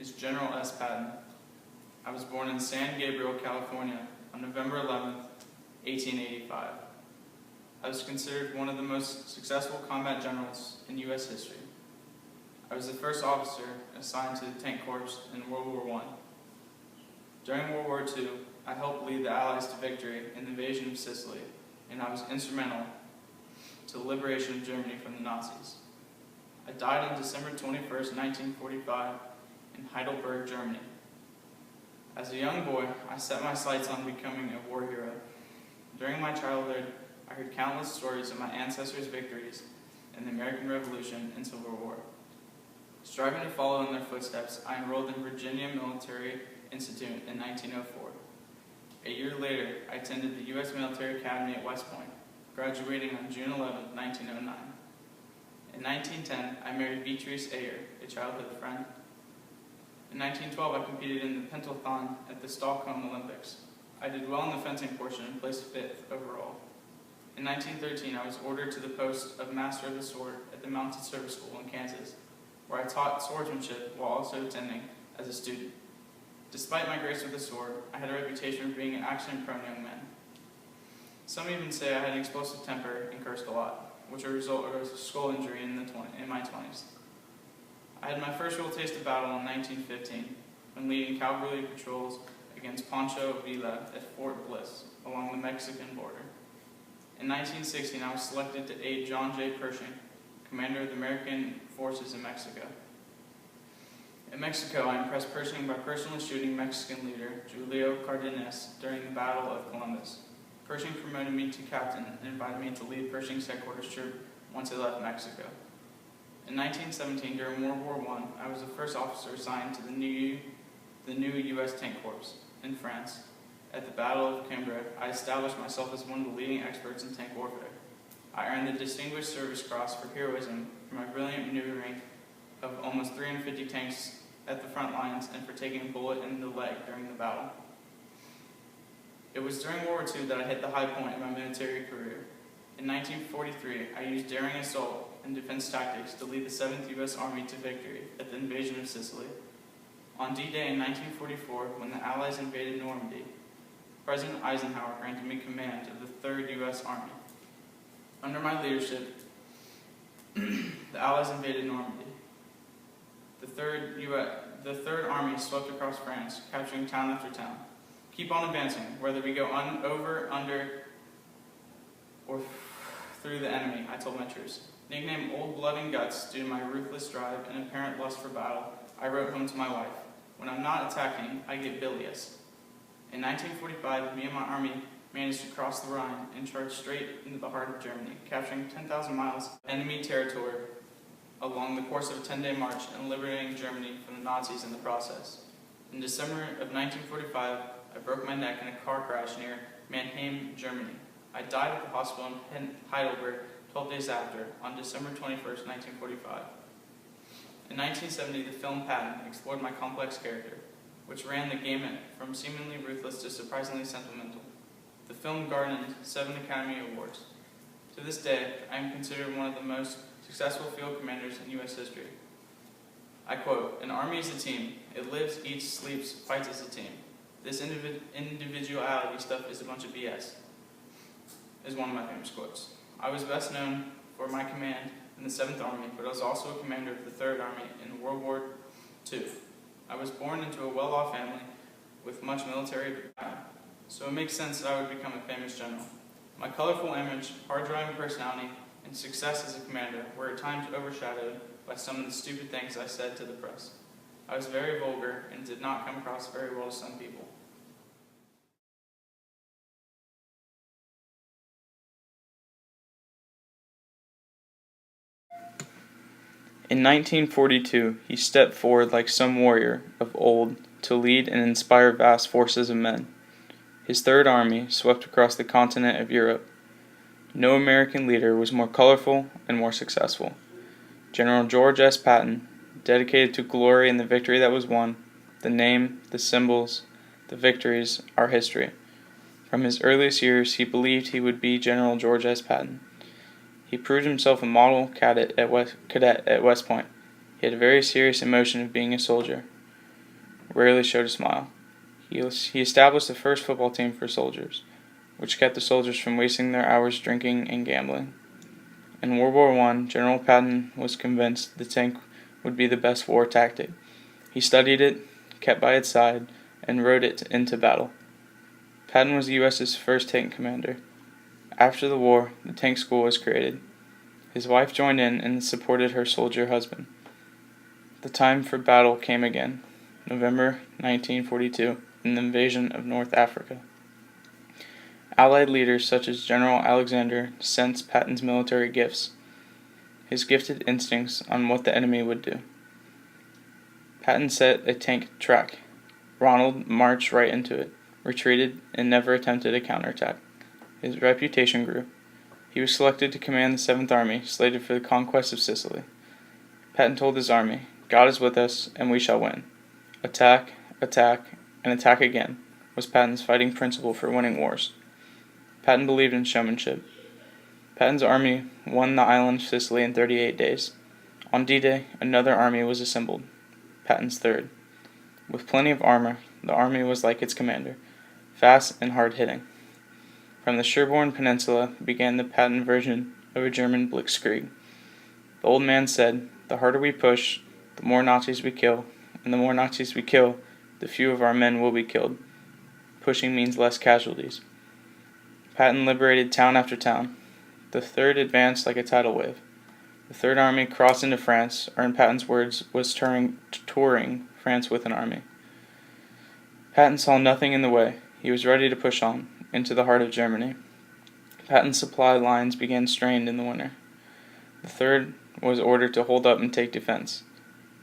is General S. Patton. I was born in San Gabriel, California on November 11th, 1885. I was considered one of the most successful combat generals in U.S. history. I was the first officer assigned to the Tank Corps in World War I. During World War II, I helped lead the Allies to victory in the invasion of Sicily, and I was instrumental to the liberation of Germany from the Nazis. I died on December 21st, 1945, in Heidelberg, Germany. As a young boy, I set my sights on becoming a war hero. During my childhood, I heard countless stories of my ancestors' victories in the American Revolution and Civil War. Striving to follow in their footsteps, I enrolled in Virginia Military Institute in 1904. A year later, I attended the U.S. Military Academy at West Point, graduating on June 11, 1909. In 1910, I married Beatrice Ayer, a childhood friend. In 1912, I competed in the pentathlon at the Stockholm Olympics. I did well in the fencing portion and placed 5th overall. In 1913, I was ordered to the post of Master of the Sword at the Mounted Service School in Kansas, where I taught swordsmanship while also attending as a student. Despite my grace with the sword, I had a reputation for being an accident-prone young man. Some even say I had an explosive temper and cursed a lot, which was a result of a skull injury in my 20s. I had my first real taste of battle in 1915, when leading cavalry patrols against Pancho Villa at Fort Bliss, along the Mexican border. In 1916, I was selected to aid John J. Pershing, commander of the American forces in Mexico. In Mexico, I impressed Pershing by personally shooting Mexican leader Julio Cardenas during the Battle of Columbus. Pershing promoted me to captain and invited me to lead Pershing's headquarters troop once he left Mexico. In 1917, during World War I was the first officer assigned to the new U.S. Tank Corps in France. At the Battle of Cambrai, I established myself as one of the leading experts in tank warfare. I earned the Distinguished Service Cross for heroism for my brilliant maneuvering of almost 350 tanks at the front lines and for taking a bullet in the leg during the battle. It was during World War II that I hit the high point in my military career. In 1943, I used daring assault and defense tactics to lead the 7th U.S. Army to victory at the invasion of Sicily. On D-Day in 1944, when the Allies invaded Normandy, President Eisenhower granted me command of the 3rd U.S. Army. Under my leadership, the Allies invaded Normandy. The 3rd Army swept across France, capturing town after town. Keep on advancing, whether we go over, under, or through the enemy, I told my troops. Nicknamed Old Blood and Guts due to my ruthless drive and apparent lust for battle, I wrote home to my wife, "When I'm not attacking, I get bilious." In 1945, me and my army managed to cross the Rhine and charge straight into the heart of Germany, capturing 10,000 miles of enemy territory along the course of a 10-day march and liberating Germany from the Nazis in the process. In December of 1945, I broke my neck in a car crash near Mannheim, Germany. I died at the hospital in Heidelberg 12 days after, on December 21st, 1945. In 1970, the film Patton explored my complex character, which ran the gamut from seemingly ruthless to surprisingly sentimental. The film garnered 7 Academy Awards. To this day, I am considered one of the most successful field commanders in U.S. history. I quote, "An army is a team. It lives, eats, sleeps, fights as a team. This individuality stuff is a bunch of BS," is one of my famous quotes. I was best known for my command in the 7th Army, but I was also a commander of the 3rd Army in World War II. I was born into a well-off family with much military background, so it makes sense that I would become a famous general. My colorful image, hard-driving personality, and success as a commander were at times overshadowed by some of the stupid things I said to the press. I was very vulgar and did not come across very well to some people. In 1942, he stepped forward like some warrior of old to lead and inspire vast forces of men. His 3rd Army swept across the continent of Europe. No American leader was more colorful and more successful. General George S. Patton, dedicated to glory in the victory that was won, the name, the symbols, the victories, are history. From his earliest years, he believed he would be General George S. Patton. He proved himself a model cadet at West Point. He had a very serious emotion of being a soldier. rarely showed a smile. He established the first football team for soldiers, which kept the soldiers from wasting their hours drinking and gambling. In World War I, General Patton was convinced the tank would be the best war tactic. He studied it, kept by its side, and rode it into battle. Patton was the U.S.'s first tank commander. After the war, the tank school was created. His wife joined in and supported her soldier husband. The time for battle came again, November 1942, in the invasion of North Africa. Allied leaders such as General Alexander sensed Patton's military gifts, his gifted instincts on what the enemy would do. Patton set a tank track. Ronald marched right into it, retreated, and never attempted a counterattack. His reputation grew. He was selected to command the 7th Army, slated for the conquest of Sicily. Patton told his army, "God is with us, and we shall win." Attack, attack, and attack again was Patton's fighting principle for winning wars. Patton believed in showmanship. Patton's army won the island of Sicily in 38 days. On D-Day, another army was assembled, Patton's third. With plenty of armor, the army was like its commander, fast and hard-hitting. From the Sherborne Peninsula began the Patton version of a German blitzkrieg. The old man said, "The harder we push, the more Nazis we kill, and the more Nazis we kill, the fewer of our men will be killed. Pushing means less casualties." Patton liberated town after town. The third advanced like a tidal wave. The Third Army crossed into France, or in Patton's words, was touring France with an army. Patton saw nothing in the way. He was ready to push on, into the heart of Germany. Patton's supply lines began strained in the winter. The Third was ordered to hold up and take defense.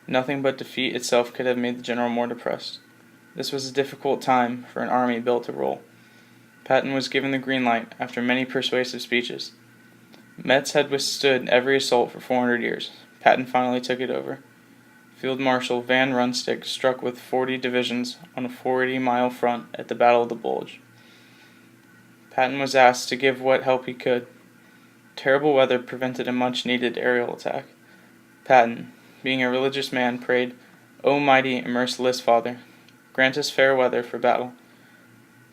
Nothing but defeat itself could have made the general more depressed. This was a difficult time for an army built to roll. Patton was given the green light after many persuasive speeches. Metz had withstood every assault for 400 years. Patton finally took it over. Field Marshal Van Runstick struck with 40 divisions on a 40-mile front at the Battle of the Bulge. Patton was asked to give what help he could. Terrible weather prevented a much-needed aerial attack. Patton, being a religious man, prayed, "O mighty and merciless Father, grant us fair weather for battle."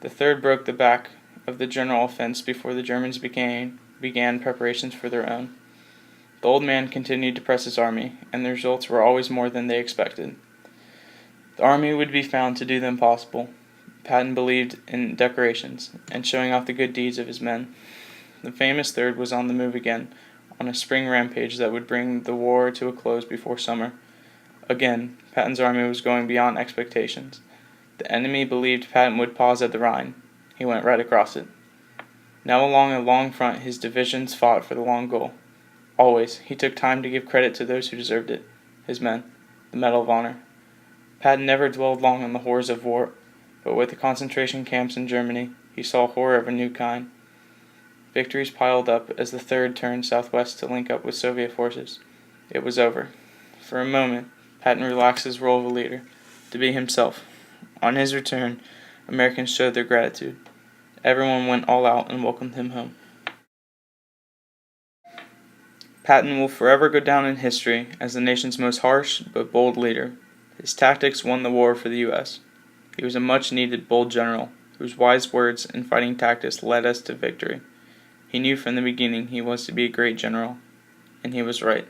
The Third broke the back of the general offense before the Germans began preparations for their own. The old man continued to press his army, and the results were always more than they expected. The army would be found to do the impossible. Patton believed in decorations, and showing off the good deeds of his men. The famous Third was on the move again, on a spring rampage that would bring the war to a close before summer. Again, Patton's army was going beyond expectations. The enemy believed Patton would pause at the Rhine. He went right across it. Now along a long front his divisions fought for the long goal. Always, he took time to give credit to those who deserved it, his men, the Medal of Honor. Patton never dwelled long on the horrors of war, but with the concentration camps in Germany, he saw horror of a new kind. Victories piled up as the Third turned southwest to link up with Soviet forces. It was over. For a moment, Patton relaxed his role of a leader, to be himself. On his return, Americans showed their gratitude. Everyone went all out and welcomed him home. Patton will forever go down in history as the nation's most harsh but bold leader. His tactics won the war for the U.S. He was a much-needed bold general, whose wise words and fighting tactics led us to victory. He knew from the beginning he was to be a great general, and he was right.